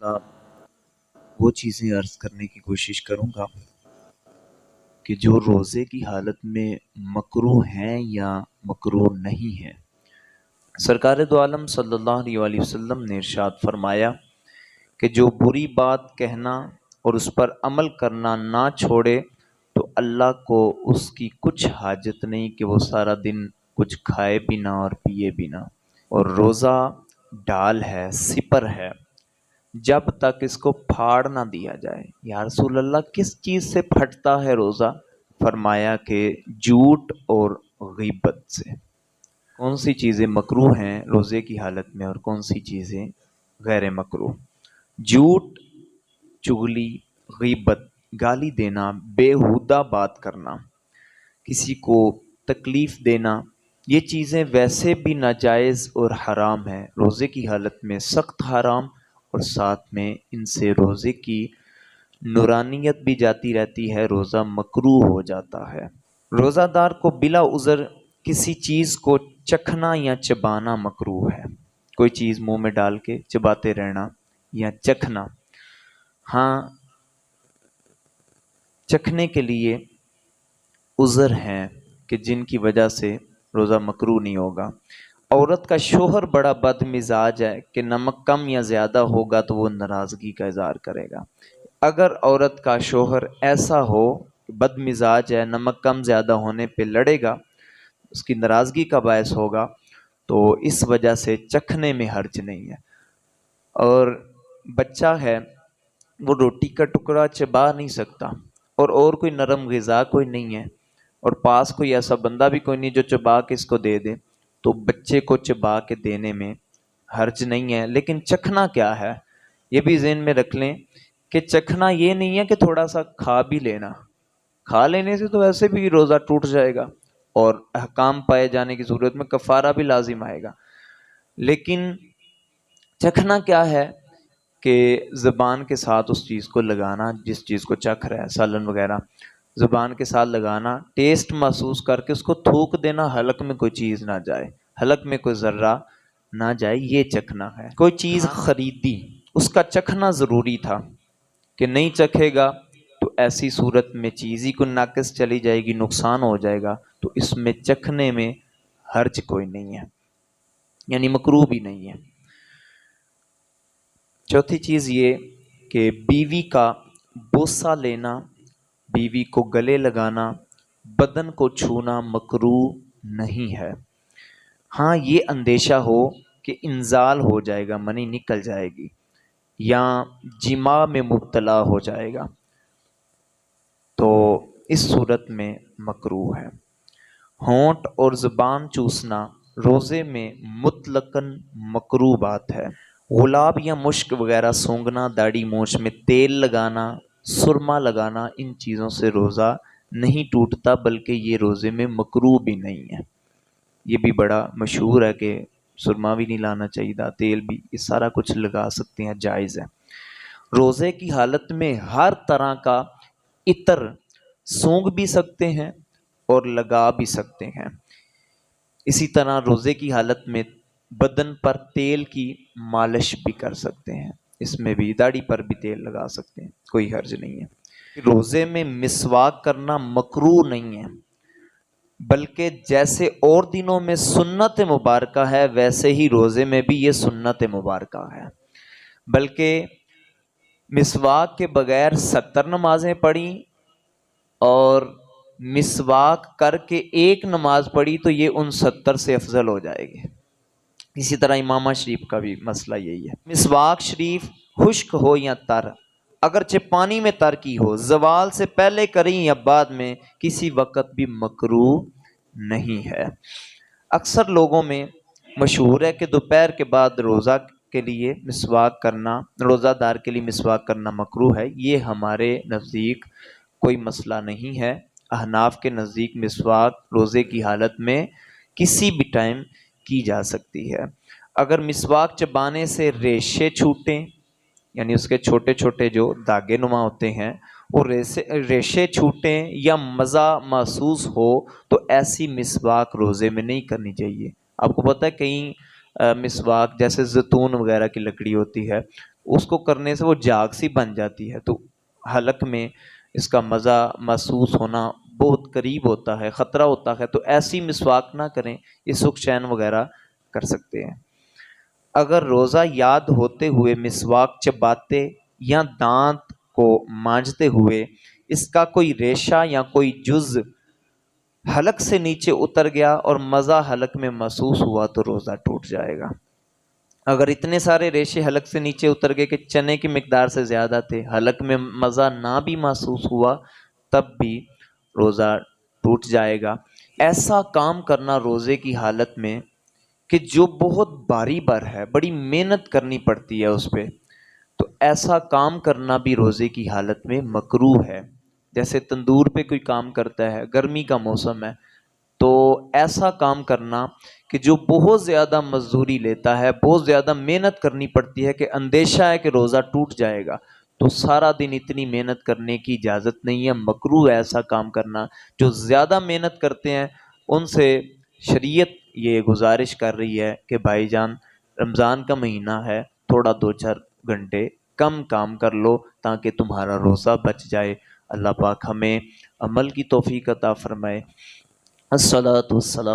وہ چیزیں عرض کرنے کی کوشش کروں گا کہ جو روزے کی حالت میں مکروہ ہیں یا مکروہ نہیں ہیں۔ سرکار دو عالم صلی اللہ علیہ وآلہ وسلم نے ارشاد فرمایا کہ جو بری بات کہنا اور اس پر عمل کرنا نہ چھوڑے تو اللہ کو اس کی کچھ حاجت نہیں کہ وہ سارا دن کچھ کھائے بھی نہ اور پیے بھی نہ۔ اور روزہ ڈال ہے، سپر ہے، جب تک اس کو پھاڑ نہ دیا جائے۔ یا رسول اللہ کس چیز سے پھٹتا ہے روزہ؟ فرمایا کہ جھوٹ اور غیبت سے۔ کون سی چیزیں مکروہ ہیں روزے کی حالت میں اور کون سی چیزیں غیر مکروہ؟ جھوٹ، چغلی، غیبت، گالی دینا، بیہودہ بات کرنا، کسی کو تکلیف دینا، یہ چیزیں ویسے بھی ناجائز اور حرام ہیں، روزے کی حالت میں سخت حرام، اور ساتھ میں ان سے روزے کی نورانیت بھی جاتی رہتی ہے، روزہ مکروہ ہو جاتا ہے۔ روزہ دار کو بلا عذر کسی چیز کو چکھنا یا چبانا مکروہ ہے۔ کوئی چیز منہ میں ڈال کے چباتے رہنا یا چکھنا، ہاں چکھنے کے لیے عذر ہیں کہ جن کی وجہ سے روزہ مکروہ نہیں ہوگا۔ عورت کا شوہر بڑا بد مزاج ہے کہ نمک کم یا زیادہ ہوگا تو وہ ناراضگی کا اظہار کرے گا۔ اگر عورت کا شوہر ایسا ہو کہ بد مزاج ہے، نمک کم زیادہ ہونے پہ لڑے گا، اس کی ناراضگی کا باعث ہوگا، تو اس وجہ سے چکھنے میں حرج نہیں ہے۔ اور بچہ ہے وہ روٹی کا ٹکڑا چبا نہیں سکتا، اور کوئی نرم غذا کوئی نہیں ہے، اور پاس کوئی ایسا بندہ بھی کوئی نہیں جو چبا کے اس کو دے دے، تو بچے کو چبا کے دینے میں حرج نہیں ہے۔ لیکن چکھنا کیا ہے یہ بھی ذہن میں رکھ لیں کہ چکھنا یہ نہیں ہے کہ تھوڑا سا کھا بھی لینا، کھا لینے سے تو ویسے بھی روزہ ٹوٹ جائے گا اور احکام پائے جانے کی صورت میں کفارہ بھی لازم آئے گا۔ لیکن چکھنا کیا ہے کہ زبان کے ساتھ اس چیز کو لگانا، جس چیز کو چکھ رہا ہے، سالن وغیرہ زبان کے ساتھ لگانا، ٹیسٹ محسوس کر کے اس کو تھوک دینا، حلق میں کوئی چیز نہ جائے، حلق میں کوئی ذرہ نہ جائے، یہ چکھنا ہے۔ کوئی چیز خریدی، اس کا چکھنا ضروری تھا کہ نہیں چکھے گا تو ایسی صورت میں چیز ہی کو ناقص چلی جائے گی، نقصان ہو جائے گا، تو اس میں چکھنے میں حرج کوئی نہیں ہے، یعنی مکروہ بھی نہیں ہے۔ چوتھی چیز یہ کہ بیوی کا بوسہ لینا، بیوی کو گلے لگانا، بدن کو چھونا مکروہ نہیں ہے۔ ہاں یہ اندیشہ ہو کہ انزال ہو جائے گا، منی نکل جائے گی، یا جماع میں مبتلا ہو جائے گا، تو اس صورت میں مکروہ ہے۔ ہونٹ اور زبان چوسنا روزے میں مطلقاً مکروہ بات ہے۔ گلاب یا مشک وغیرہ سونگھنا، داڑھی مونچھ میں تیل لگانا، سرما لگانا، ان چیزوں سے روزہ نہیں ٹوٹتا، بلکہ یہ روزے میں مکروہ بھی نہیں ہے۔ یہ بھی بڑا مشہور ہے کہ سرما بھی نہیں لانا چاہیے، تیل بھی، یہ سارا کچھ لگا سکتے ہیں، جائز ہے۔ روزے کی حالت میں ہر طرح کا عطر سونگھ بھی سکتے ہیں اور لگا بھی سکتے ہیں۔ اسی طرح روزے کی حالت میں بدن پر تیل کی مالش بھی کر سکتے ہیں، اس میں بھی داڑھی پر بھی تیل لگا سکتے ہیں، کوئی حرج نہیں ہے۔ روزے میں مسواک کرنا مکروہ نہیں ہے، بلکہ جیسے اور دنوں میں سنت مبارکہ ہے ویسے ہی روزے میں بھی یہ سنت مبارکہ ہے۔ بلکہ مسواک کے بغیر 70 نمازیں پڑھی اور مسواک کر کے ایک نماز پڑھی تو یہ ان 70 سے افضل ہو جائے گی۔ اسی طرح امامہ شریف کا بھی مسئلہ یہی ہے۔ مسواک شریف خشک ہو یا تر، اگرچہ پانی میں تر کی ہو، زوال سے پہلے کریں یا بعد میں، کسی وقت بھی مکروہ نہیں ہے۔ اکثر لوگوں میں مشہور ہے کہ دوپہر کے بعد روزہ کے لیے مسواک کرنا، روزہ دار کے لیے مسواک کرنا مکروہ ہے۔ یہ ہمارے نزدیک کوئی مسئلہ نہیں ہے۔ احناف کے نزدیک مسواک روزے کی حالت میں کسی بھی ٹائم کی جا سکتی ہے۔ اگر مسواک چبانے سے ریشے چھوٹیں، یعنی اس کے چھوٹے چھوٹے جو داغے نما ہوتے ہیں وہ ریشے چھوٹیں یا مزہ محسوس ہو تو ایسی مسواک روزے میں نہیں کرنی چاہیے۔ آپ کو پتہ ہے کہیں مسواک جیسے زیتون وغیرہ کی لکڑی ہوتی ہے اس کو کرنے سے وہ جاگ سی بن جاتی ہے، تو حلق میں اس کا مزہ محسوس ہونا بہت قریب ہوتا ہے، خطرہ ہوتا ہے، تو ایسی مسواک نہ کریں، یہ سکھ چین وغیرہ کر سکتے ہیں۔ اگر روزہ یاد ہوتے ہوئے مسواک چباتے یا دانت کو مانجتے ہوئے اس کا کوئی ریشہ یا کوئی جز حلق سے نیچے اتر گیا اور مزہ حلق میں محسوس ہوا تو روزہ ٹوٹ جائے گا۔ اگر اتنے سارے ریشے حلق سے نیچے اتر گئے کہ چنے کی مقدار سے زیادہ تھے، حلق میں مزہ نہ بھی محسوس ہوا، تب بھی روزہ ٹوٹ جائے گا۔ ایسا کام کرنا روزے کی حالت میں کہ جو بہت باری بار ہے، بڑی محنت کرنی پڑتی ہے اس پہ، تو ایسا کام کرنا بھی روزے کی حالت میں مکروہ ہے۔ جیسے تندور پہ کوئی کام کرتا ہے، گرمی کا موسم ہے، تو ایسا کام کرنا کہ جو بہت زیادہ مزدوری لیتا ہے، بہت زیادہ محنت کرنی پڑتی ہے، کہ اندیشہ ہے کہ روزہ ٹوٹ جائے گا، تو سارا دن اتنی محنت کرنے کی اجازت نہیں ہے، مکروہ ہے ایسا کام کرنا۔ جو زیادہ محنت کرتے ہیں ان سے شریعت یہ گزارش کر رہی ہے کہ بھائی جان رمضان کا مہینہ ہے، تھوڑا 2-4 گھنٹے کم کام کر لو تاکہ تمہارا روزہ بچ جائے۔ اللہ پاک ہمیں عمل کی توفیق عطا فرمائے۔ الصلاۃ والسلام